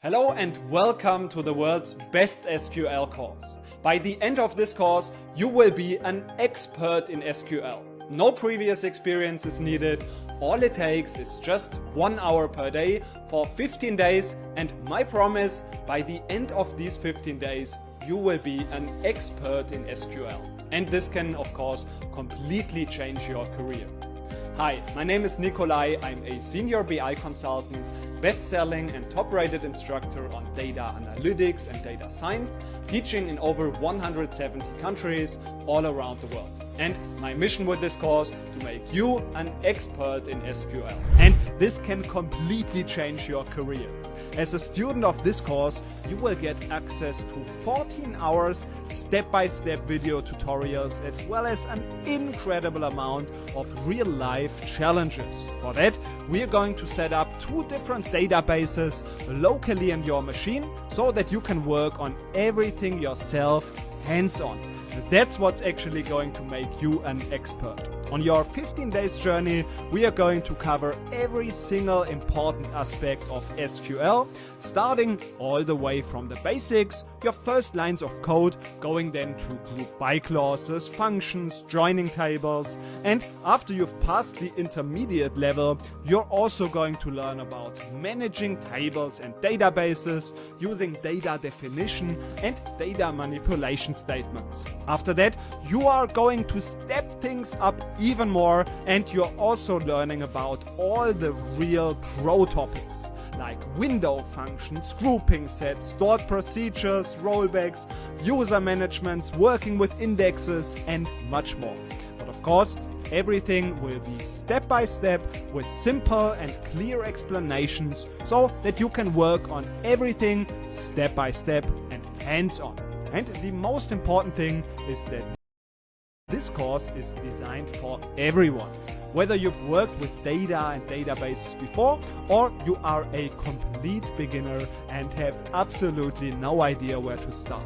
Hello and welcome to the world's best SQL course. By the end of this course, you will be an expert in SQL. No previous experience is needed. All it takes is just 1 hour per day for 15 days, and my promise, by the end of these 15 days, you will be an expert in SQL. And this can, of course, completely change your career. Hi, my name is Nikolai. I'm a senior BI consultant, best-selling and top-rated instructor on data analytics and data science, teaching in over 170 countries all around the world. And my mission with this course to make you an expert in SQL. And this can completely change your career. As a student of this course, you will get access to 14 hours step-by-step video tutorials, as well as an incredible amount of real-life challenges. For that, we are going to set up 2 different databases locally in your machine so that you can work on everything yourself hands-on. That's what's actually going to make you an expert. On your 15 days journey, we are going to cover every single important aspect of SQL, starting all the way from the basics, your first lines of code, going then to group by clauses, functions, joining tables, and after you've passed the intermediate level, you're also going to learn about managing tables and databases, using data definition and data manipulation statements. After that, you are going to step things up even more, and you're also learning about all the real pro topics like window functions, grouping sets, stored procedures, rollbacks, user managements, working with indexes, and much more. But of course, everything will be step by step with simple and clear explanations so that you can work on everything step by step and hands-on. And the most important thing is that this course is designed for everyone. Whether you've worked with data and databases before, or you are a complete beginner and have absolutely no idea where to start.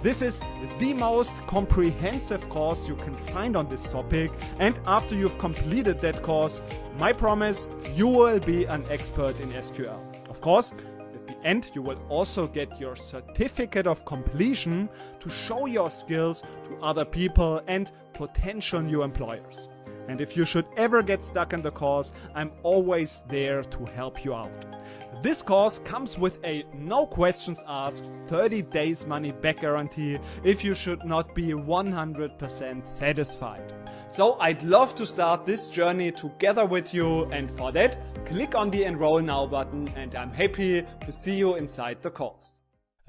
This is the most comprehensive course you can find on this topic, and after you've completed that course, my promise, you will be an expert in SQL. Of course, at the end, you will also get your certificate of completion to show your skills to other people and potential new employers. And if you should ever get stuck in the course, I'm always there to help you out. This course comes with a no questions asked 30 days money back guarantee if you should not be 100% satisfied. So I'd love to start this journey together with you, and for that, click on the Enroll Now button, and I'm happy to see you inside the course.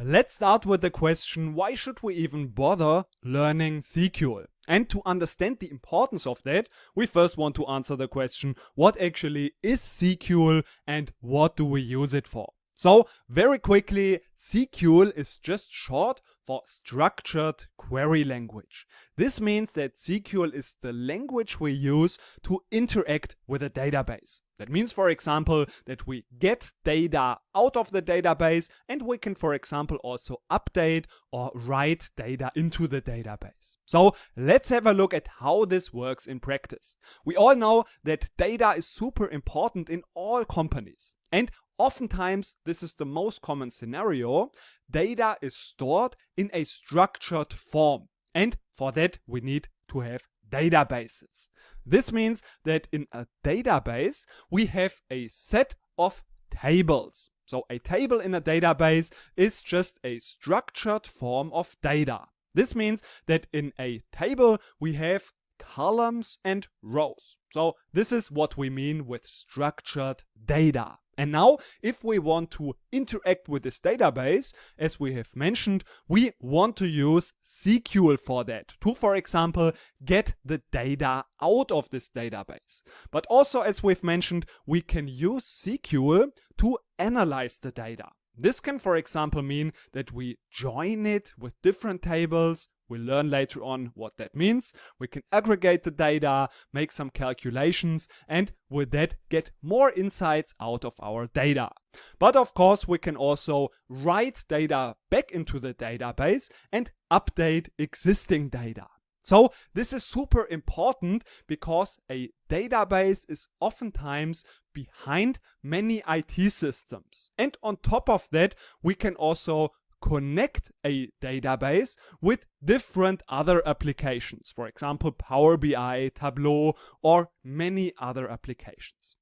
Let's start with the question, why should we even bother learning SQL? And to understand the importance of that, we first want to answer the question, what actually is SQL and what do we use it for? So, very quickly, SQL is just short for Structured Query Language. This means that SQL is the language we use to interact with a database. That means, for example, that we get data out of the database, and we can, for example, also update or write data into the database. So let's have a look at how this works in practice. We all know that data is super important in all companies, and oftentimes this is the most common scenario. Data is stored in a structured form, and for that we need to have databases. This means that in a database we have a set of tables. So a table in a database is just a structured form of data. This means that in a table we have columns and rows. So this is what we mean with structured data. And now, if we want to interact with this database, as we have mentioned, we want to use SQL for that, to, for example, get the data out of this database. But also, as we've mentioned, we can use SQL to analyze the data. This can, for example, mean that we join it with different tables. We'll learn later on what that means. We can aggregate the data, make some calculations, and with that get more insights out of our data. But of course, we can also write data back into the database and update existing data. So this is super important because a database is oftentimes behind many IT systems. And on top of that, we can also connect a database with different other applications. For example, Power BI, Tableau, or many other applications.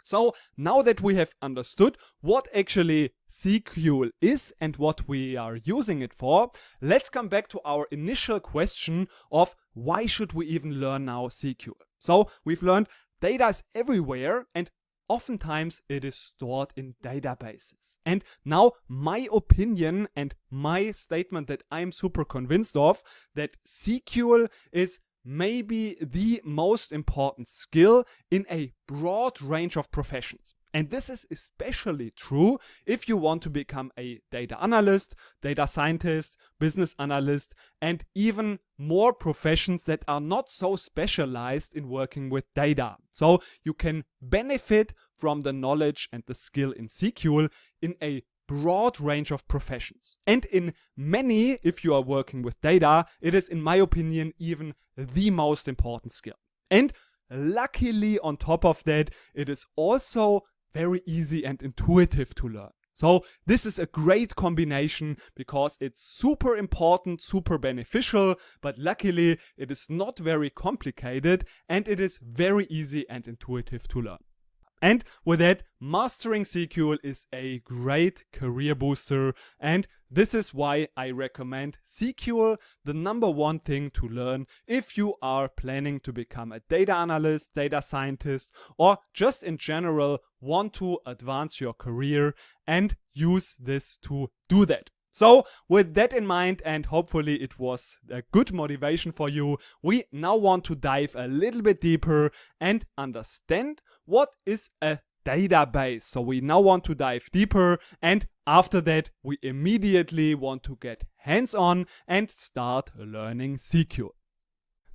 So now that we have understood what actually SQL is and what we are using it for, let's come back to our initial question of why should we even learn now SQL? So we've learned data is everywhere and oftentimes it is stored in databases. And now my opinion and my statement that I'm super convinced of, that SQL is maybe the most important skill in a broad range of professions. And this is especially true if you want to become a data analyst, data scientist, business analyst, and even more professions that are not so specialized in working with data. So you can benefit from the knowledge and the skill in SQL in a broad range of professions. And in many, if you are working with data, it is, in my opinion, even the most important skill. And luckily, on top of that, it is also very easy and intuitive to learn. So this is a great combination because it's super important, super beneficial, but luckily it is not very complicated and it is very easy and intuitive to learn. And with that, mastering SQL is a great career booster, and this is why I recommend SQL the number one thing to learn if you are planning to become a data analyst, data scientist, or just in general want to advance your career and use this to do that. So with that in mind, and hopefully it was a good motivation for you, we now want to dive a little bit deeper and understand what is a database. So we now want to dive deeper, and after that we immediately want to get hands-on and start learning SQL.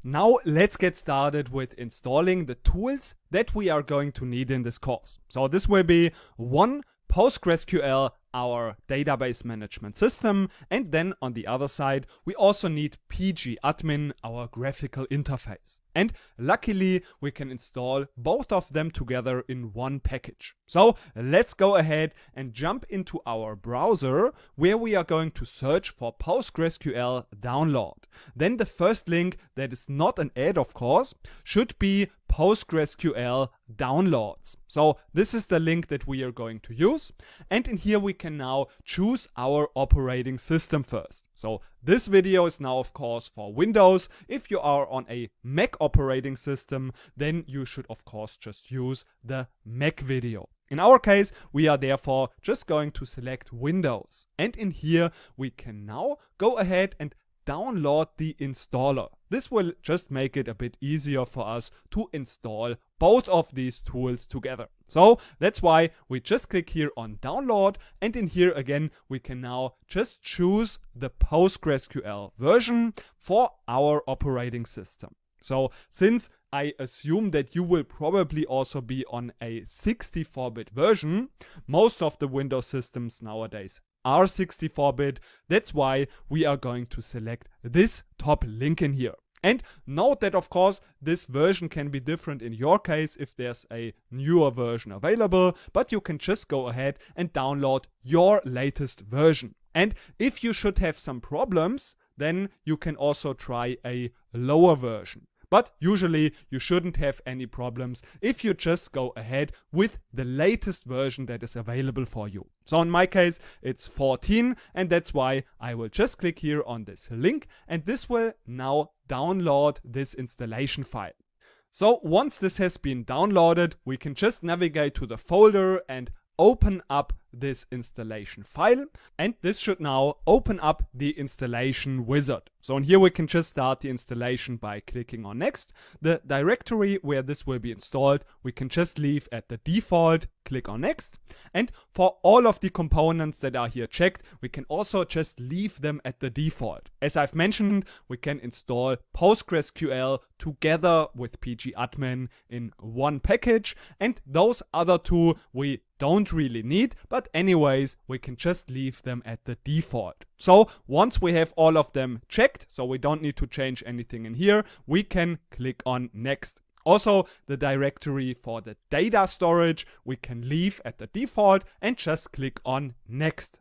Now let's get started with installing the tools that we are going to need in this course. So this will be one, PostgreSQL, our database management system, and then on the other side we also need pgadmin, our graphical interface. And luckily we can install both of them together in one package. So let's go ahead and jump into our browser where we are going to search for PostgreSQL download. Then the first link, that is not an ad of course, should be PostgreSQL downloads. So this is the link that we are going to use, and in here we can now choose our operating system first. So this video is now of course for Windows. If you are on a Mac operating system, then you should of course just use the Mac video. In our case, we are therefore just going to select Windows, and in here we can now go ahead and download the installer. This will just make it a bit easier for us to install both of these tools together. So that's why we just click here on download, and in here again we can now just choose the PostgreSQL version for our operating system. So since I assume that you will probably also be on a 64-bit version, most of the Windows systems nowadays are 64-bit, that's why we are going to select this top link in here. And note that of course this version can be different in your case if there's a newer version available, but you can just go ahead and download your latest version. And if you should have some problems, then you can also try a lower version. But usually you shouldn't have any problems if you just go ahead with the latest version that is available for you. So in my case it's 14, and that's why I will just click here on this link, and this will now download this installation file. So once this has been downloaded, we can just navigate to the folder and open up this installation file, and this should now open up the installation wizard. So in here we can just start the installation by clicking on next. The directory where this will be installed we can just leave at the default, click on next, and for all of the components that are here checked we can also just leave them at the default. As I've mentioned, we can install PostgreSQL together with pgadmin in one package, and those other two we don't really need, but but anyways, we can just leave them at the default. So once we have all of them checked, so we don't need to change anything in here, we can click on next. Also, the directory for the data storage we can leave at the default and just click on next.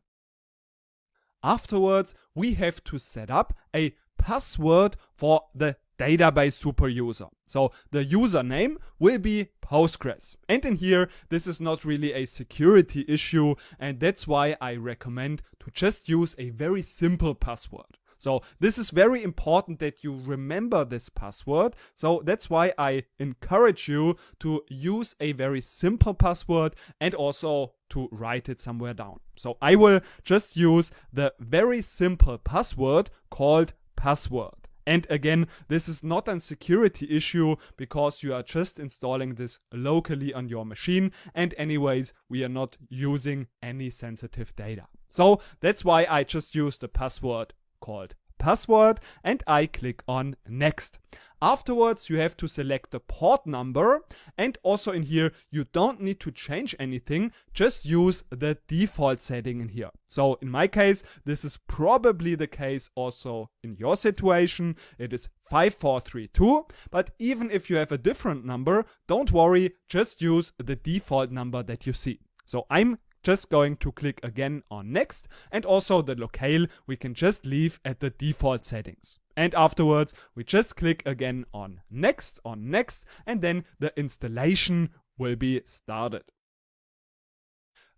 Afterwards, we have to set up a password for the database super user. So the username will be Postgres. And in here, this is not really a security issue, and that's why I recommend to just use a very simple password. So this is very important that you remember this password. So that's why I encourage you to use a very simple password and also to write it somewhere down. So I will just use the very simple password called password. And again, this is not a security issue because you are just installing this locally on your machine. And anyways, we are not using any sensitive data. So that's why I just use the password called password and I click on next. Afterwards, you have to select the port number, and also in here you don't need to change anything, just use the default setting in here. So in my case, this is probably the case also in your situation. It is 5432, but even if you have a different number, don't worry, just use the default number that you see. So I'm just going to click again on next, and also the locale we can just leave at the default settings. And afterwards we just click again on next, and then the installation will be started.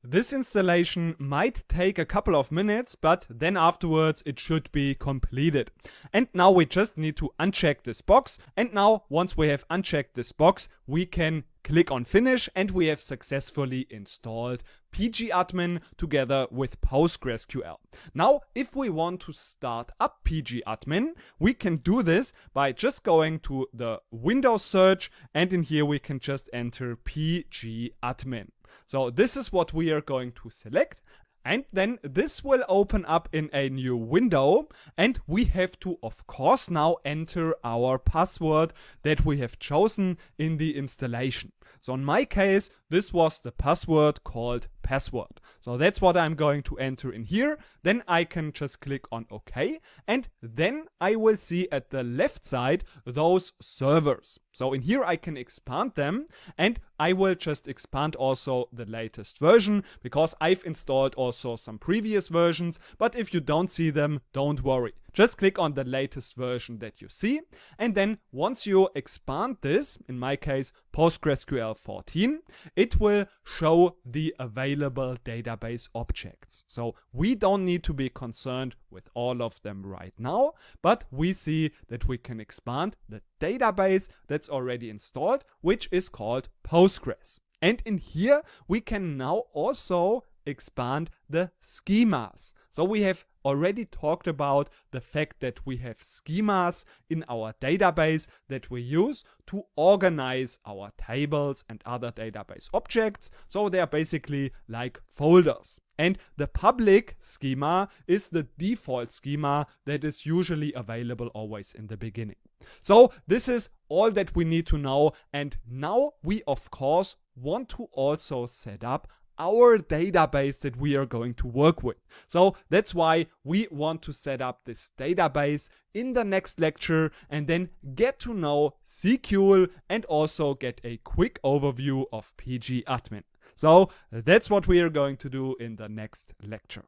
This installation might take a couple of minutes, but then afterwards it should be completed. And now we just need to uncheck this box. And now once we have unchecked this box, we can click on finish, and we have successfully installed pgadmin together with PostgreSQL. Now, if we want to start up pgadmin, we can do this by just going to the Windows search, and in here we can just enter pgadmin. So this is what we are going to select. And then this will open up in a new window, and we have to, of course, now enter our password that we have chosen in the installation. So in my case, this was the password called password. So that's what I'm going to enter in here. Then I can just click on OK, and then I will see at the left side those servers. So in here I can expand them, and I will just expand also the latest version because I've installed also some previous versions, but if you don't see them, don't worry. Just click on the latest version that you see, and then once you expand this, in my case PostgreSQL 14, it will show the available database objects. So we don't need to be concerned with all of them right now, but we see that we can expand the database that's already installed, which is called Postgres. And in here we can now also expand the schemas. So we have already talked about the fact that we have schemas in our database that we use to organize our tables and other database objects. So they are basically like folders. And the public schema is the default schema that is usually available always in the beginning. So this is all that we need to know. And now we, of course, want to also set up our database that we are going to work with. So that's why we want to set up this database in the next lecture and then get to know SQL and also get a quick overview of pgadmin. So that's what we are going to do in the next lecture.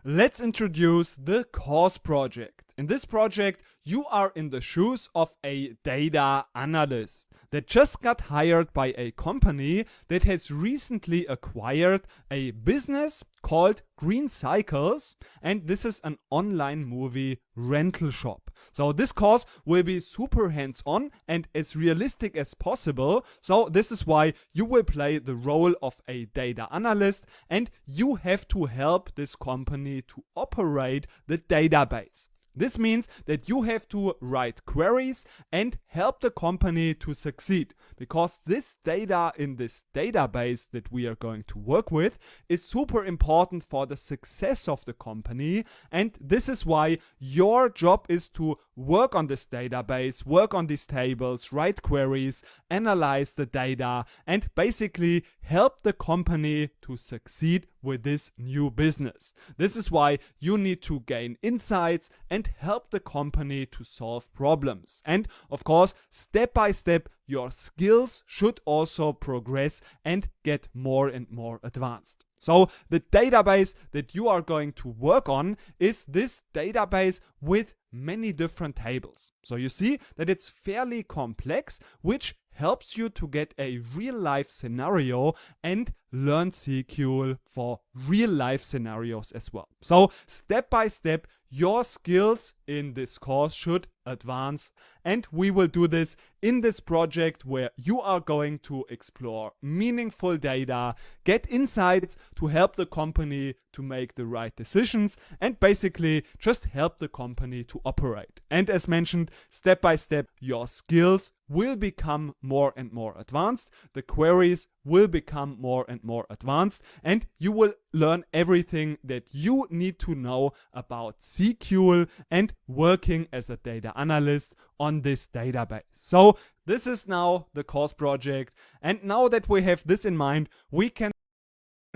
Let's introduce the course project. In this project, you are in the shoes of a data analyst that just got hired by a company that has recently acquired a business called Green Cycles, and this is an online movie rental shop. So this course will be super hands-on and as realistic as possible. So this is why you will play the role of a data analyst, and you have to help this company to operate the database. This means that you have to write queries and help the company to succeed, because this data in this database that we are going to work with is super important for the success of the company, and this is why your job is to work on this database, work on these tables, write queries, analyze the data, and basically help the company to succeed with this new business. This is why you need to gain insights and help the company to solve problems. And of course, step by step, your skills should also progress and get more and more advanced. So the database that you are going to work on is this database with many different tables. So you see that it's fairly complex, which helps you to get a real-life scenario and learn SQL for real-life scenarios as well. So step by step, your skills in this course should advance, and we will do this in this project where you are going to explore meaningful data, get insights to help the company to make the right decisions, and basically just help the company to operate. And as mentioned, step by step, your skills will become more and more advanced, the queries will become more and more advanced, and you will learn everything that you need to know about SQL and working as a data analyst on this database. So this is now the course project, and now that we have this in mind, we can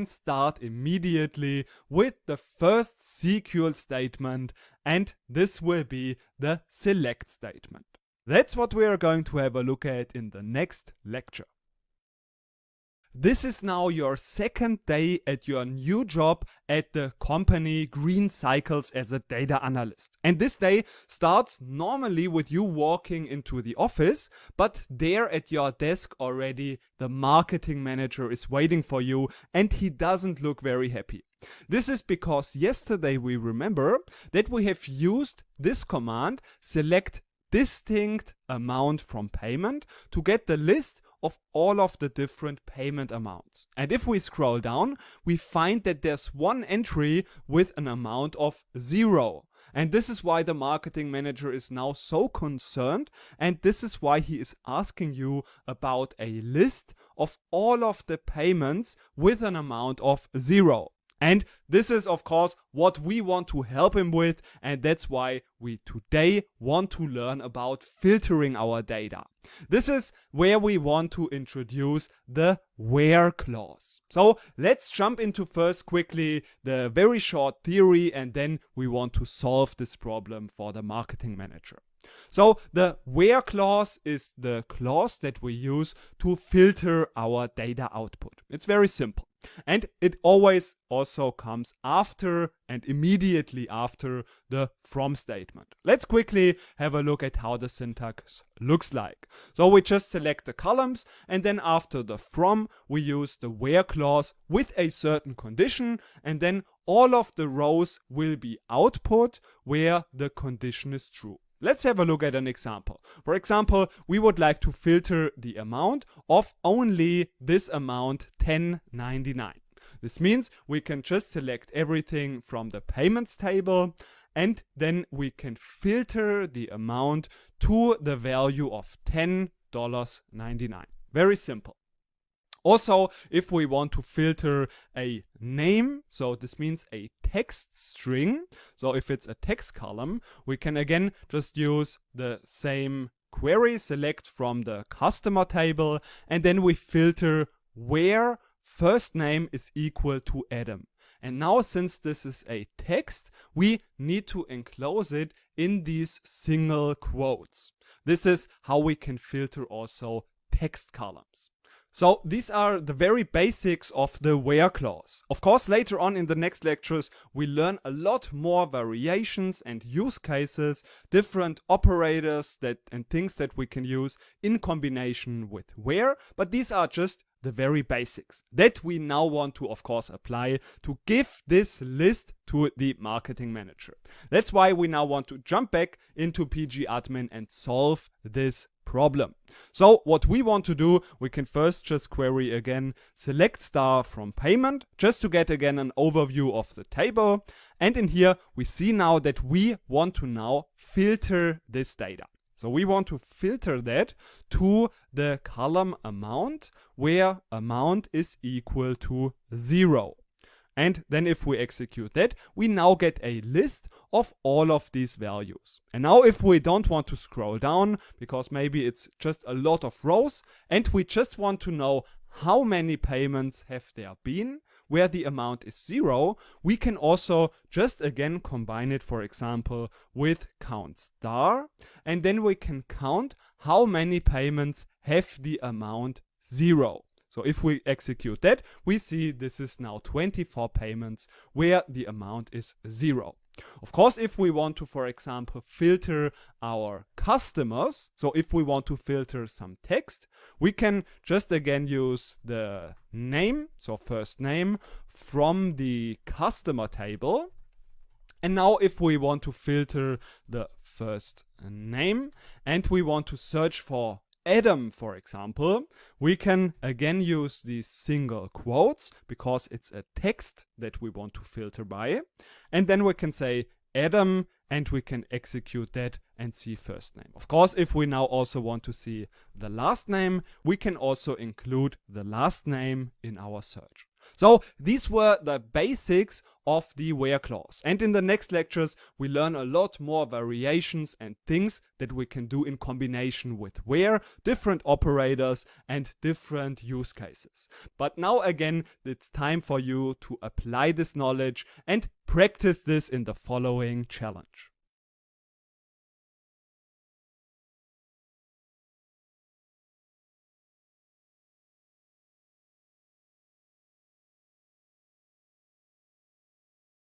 start immediately with the first SQL statement, and this will be the select statement. That's what we are going to have a look at in the next lecture. This is now your second day at your new job at the company Green Cycles as a data analyst. And this day starts normally with you walking into the office, but there at your desk already the marketing manager is waiting for you, and he doesn't look very happy. This is because yesterday we remember that we have used this command, select distinct amount from payment, to get the list of all of the different payment amounts. And if we scroll down, we find that there's one entry with an amount of 0. And this is why the marketing manager is now so concerned, and this is why he is asking you about a list of all of the payments with an amount of 0. And this is, of course, what we want to help him with, and that's why we today want to learn about filtering our data. This is where we want to introduce the where clause. So let's jump into first quickly the very short theory, and then we want to solve this problem for the marketing manager. So the where clause is the clause that we use to filter our data output. It's very simple. And it always also comes after and immediately after the from statement. Let's quickly have a look at how the syntax looks like. So we just select the columns, and then after the from, we use the where clause with a certain condition, and then all of the rows will be output where the condition is true. Let's have a look at an example. For example, we would like to filter the amount of only this amount, $10.99. This means we can just select everything from the payments table, and then we can filter the amount to the value of $10.99. Very simple. Also, if we want to filter a name, so this means a text string, so if it's a text column, we can again just use the same query, select from the customer table, and then we filter where first name is equal to Adam. And now, since this is a text, we need to enclose it in these single quotes. This is how we can filter also text columns. So these are the very basics of the where clause. Of course, later on in the next lectures, we learn a lot more variations and use cases, different operators and things that we can use in combination with where, but these are just the very basics that we now want to, of course, apply to give this list to the marketing manager. That's why we now want to jump back into pgadmin and solve this problem. So what we want to do, we can first just query again select star from payment, just to get again an overview of the table. And in here we see now that we want to now filter this data. So we want to filter that to the column amount, where amount is equal to 0. And then if we execute that, we now get a list of all of these values. And now if we don't want to scroll down, because maybe it's just a lot of rows, and we just want to know how many payments have there been, where the amount is 0, we can also just again combine it, for example, with count star, and then we can count how many payments have the amount 0. So if we execute that, we see this is now 24 payments where the amount is 0. Of course, if we want to, for example, filter our customers, so if we want to filter some text, we can just again use the name, so first name, from the customer table. And now if we want to filter the first name and we want to search for Adam, for example, we can again use these single quotes because it's a text that we want to filter by. And then we can say Adam and we can execute that and see first name. Of course, if we now also want to see the last name, we can also include the last name in our search. So these were the basics of the where clause. And in the next lectures, we learn a lot more variations and things that we can do in combination with where, different operators and different use cases. But now again, it's time for you to apply this knowledge and practice this in the following challenge.